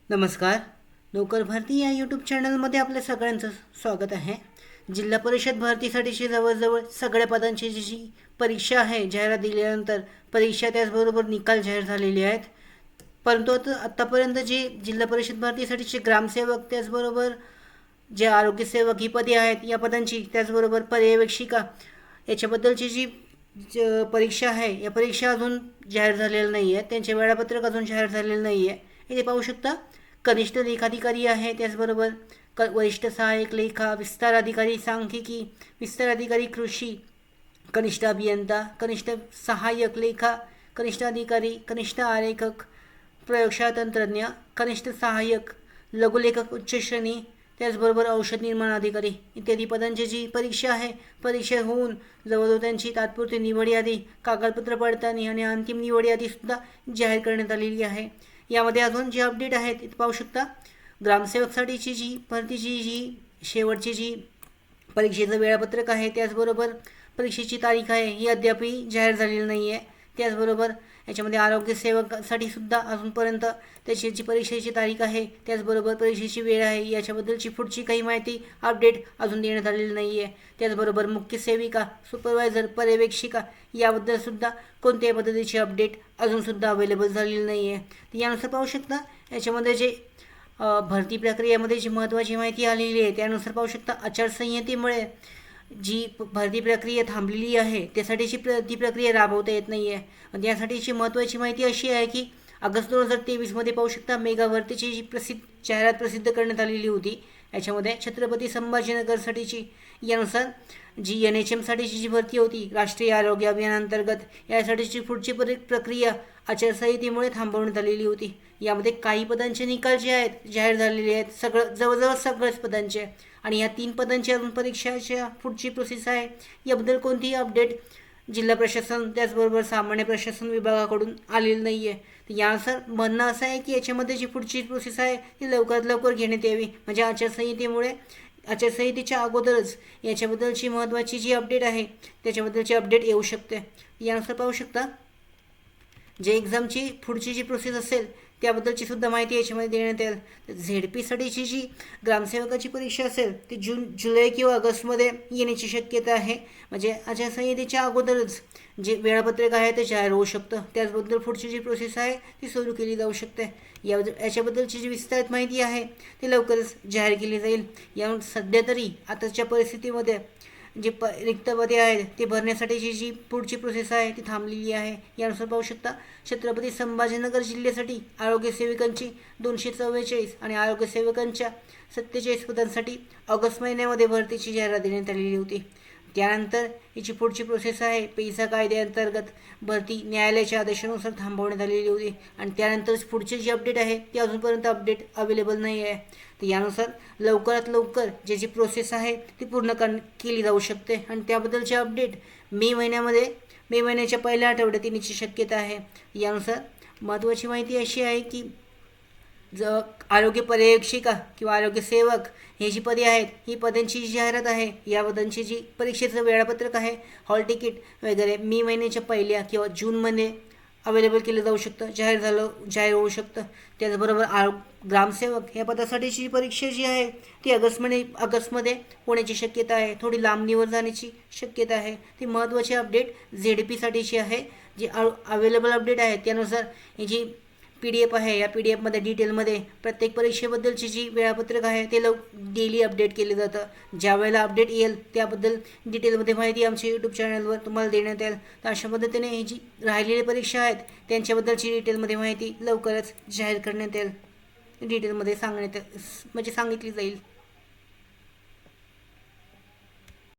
नमस्कार. नोकर भरती या यूट्यूब चॅनलमध्ये आपल्या सगळ्यांचं स्वागत आहे. जिल्हा परिषद भरतीसाठीची जवळजवळ सगळ्या पदांची जी परीक्षा आहे जाहिरात दिल्यानंतर परीक्षा त्याचबरोबर निकाल जाहीर झालेले आहेत. परंतु आत्तापर्यंत जे जिल्हा परिषद भरतीसाठीचे ग्रामसेवक त्याचबरोबर जे आरोग्यसेवक ही पदे आहेत या पदांची त्याचबरोबर पर्यवेक्षिका याच्याबद्दलची जी परीक्षा आहे या परीक्षा अजून जाहीर झालेल्या नाही आहेत. त्यांचे वेळापत्रक अजून जाहीर झालेलं नाही आहे. इथे पाहू शकता कनिष्ठ लेखाधिकारी आहे, त्याचबरोबर वरिष्ठ सहाय्यक लेखा, विस्तार अधिकारी सांख्यिकी, विस्तार अधिकारी कृषी, कनिष्ठ अभियंता, कनिष्ठ सहाय्यक लेखा, कनिष्ठ अधिकारी, कनिष्ठ आरेखक, प्रयोगशाळा तंत्रज्ञ, कनिष्ठ सहाय्यक, लघुलेखक उच्च श्रेणी, त्याचबरोबर औषध निर्माण अधिकारी इत्यादी पदांची जी परीक्षा आहे परीक्षा होऊन जवळजवळ त्यांची तात्पुरती निवड यादी, कागदपत्र पडताळणी आणि अंतिम निवड यादीसुद्धा जाहीर करण्यात आलेली आहे. यामध्ये अजून जे अपडेट आहेत इथे पाहू शकता. ग्रामसेवकसाठीची जी भरतीची जी शेवटची जी परीक्षेचं वेळापत्रक आहे त्याचबरोबर परीक्षेची तारीख आहे ही अद्यापही जाहीर झालेली नाही आहे. त्याचबरोबर याच्यामध्ये आरोग्यसेवकासाठी सुद्धा अजूनपर्यंत त्याची जी परीक्षेची तारीख आहे त्याचबरोबर परीक्षेची वेळ आहे याच्याबद्दलची पुढची काही माहिती अपडेट अजून देण्यात आलेली नाही आहे. त्याचबरोबर मुख्य सेविका, सुपरवायझर, पर्यवेक्षिका याबद्दलसुद्धा कोणत्याही पद्धतीची अपडेट अजूनसुद्धा अवेलेबल झालेली नाही आहे. यानुसार पाहू शकता याच्यामध्ये जे भरती प्रक्रियेमध्ये जी महत्त्वाची माहिती आलेली आहे त्यानुसार पाहू शकता आचारसंहितेमुळे जी भरती प्रक्रिया थांबलेली आहे त्यासाठीची ती प्रक्रिया राबवता येत नाही आहे. त्यासाठीची महत्त्वाची माहिती अशी आहे की ऑगस्ट 2023मध्ये पाहू शकता मेगा भरतीची जी जाहिरात प्रसिद्ध करण्यात आलेली होती. याच्यामध्ये छत्रपती संभाजीनगरसाठीची यानुसार जी NHMसाठीची जी भरती होती राष्ट्रीय आरोग्य अभियानांतर्गत यासाठीची पुढची प्रक्रिया आचारसंहितेमुळे थांबवण्यात आलेली होती. यामध्ये काही पदांचे निकाल जे आहेत जाहीर झालेले आहेत, जवळजवळ सगळ्याच पदांचे, आणि या 3 पदांची अजून परीक्षाच्या पुढची प्रोसेस आहे. याबद्दल कोणतीही अपडेट जिल्हा प्रशासन त्याचबरोबर सामान्य प्रशासन विभागाकडून आलेलं नाही आहे. तर यानुसार म्हणणं असं आहे की याच्यामध्ये जी पुढची प्रोसेस आहे ती लवकरात लवकर घेण्यात यावी, म्हणजे आचारसंहितेच्या अगोदरच याच्याबद्दलची महत्त्वाची जी अपडेट आहे त्याच्याबद्दलची अपडेट येऊ शकते. यानुसार पाहू शकता जे एक्झामची पुढची जी प्रोसेस असेल त्याबद्दलची सुद्धा माहिती याच्यामध्ये देण्यात येईल. ZP साठीची जी ग्रामसेवकाची परीक्षा असेल ती जुलै किंवा ऑगस्टमध्ये येण्याची शक्यता आहे, म्हणजे आचारसंहितेच्या अगोदरच जे वेळापत्रक आहे ते जाहीर होऊ शकतं. त्याचबद्दल पुढची जी प्रोसेस आहे ती सुरू केली जाऊ शकते. याच्याबद्दलची जी विस्तारित माहिती आहे ती लवकरच जाहीर केली जाईल. या सध्या तरी आताच्या परिस्थितीमध्ये जे रिक्त पदे आहेत ते भरण्यासाठीची जी पुढची प्रोसेस आहे ती थांबलेली आहे. यानुसार पाहू शकता छत्रपती संभाजीनगर जिल्ह्यासाठी आरोग्यसेविकांची 244 आणि आरोग्यसेवकांच्या 47 पदांसाठी ऑगस्ट महिन्यामध्ये भरतीची जाहिरात देण्यात आलेली होती. त्यानंतर याची पुढची प्रोसेस आहे पेसा कायद्याअंतर्गत भरती न्यायालयाच्या आदेशानुसार थांबवण्यात आलेली होती, आणि त्यानंतरच पुढची जी अपडेट आहे ती अजूनपर्यंत अपडेट अवेलेबल नाही आहे. तर यानुसार लवकरात लवकर जी प्रोसेस आहे ती पूर्ण केली जाऊ शकते, आणि त्याबद्दलचे अपडेट मे महिन्याच्या पहिल्या आठवड्यात येण्याची शक्यता आहे. यानुसार महत्त्वाची माहिती अशी आहे की आरोग्य पर्यवेक्षिका किंवा आरोग्यसेवक हे जी पदे आहेत ही पदांची जी जाहिरात आहे या पदांची जी परीक्षेचं वेळापत्रक आहे, हॉल तिकीट वगैरे मे महिन्याच्या पहिल्या किंवा जूनमध्ये अवेलेबल केलं जाऊ शकतं, जाहीर होऊ शकतं. त्याचबरोबर ग्रामसेवक या पदासाठीची परीक्षा जी आहे ती ऑगस्टमध्ये होण्याची शक्यता आहे. थोडी लांबणीवर जाण्याची शक्यता आहे. ती महत्त्वाची अपडेट ZP साठीची आहे. जी अवेलेबल अपडेट आहे त्यानुसार ही जी PDF आहे या PDFमध्ये डिटेलमध्ये प्रत्येक परीक्षेबद्दलची जी वेळापत्रक आहे ते डेली अपडेट केले जातं. ज्या वेळेला अपडेट येईल त्याबद्दल डिटेलमध्ये माहिती आमच्या यूट्यूब चॅनलवर तुम्हाला देण्यात येईल. तर अशा पद्धतीने ही जी राहिलेली परीक्षा आहेत त्यांच्याबद्दलची डिटेलमध्ये माहिती लवकरच जाहीर करण्यात येईल, डिटेलमध्ये सांगितली जाईल.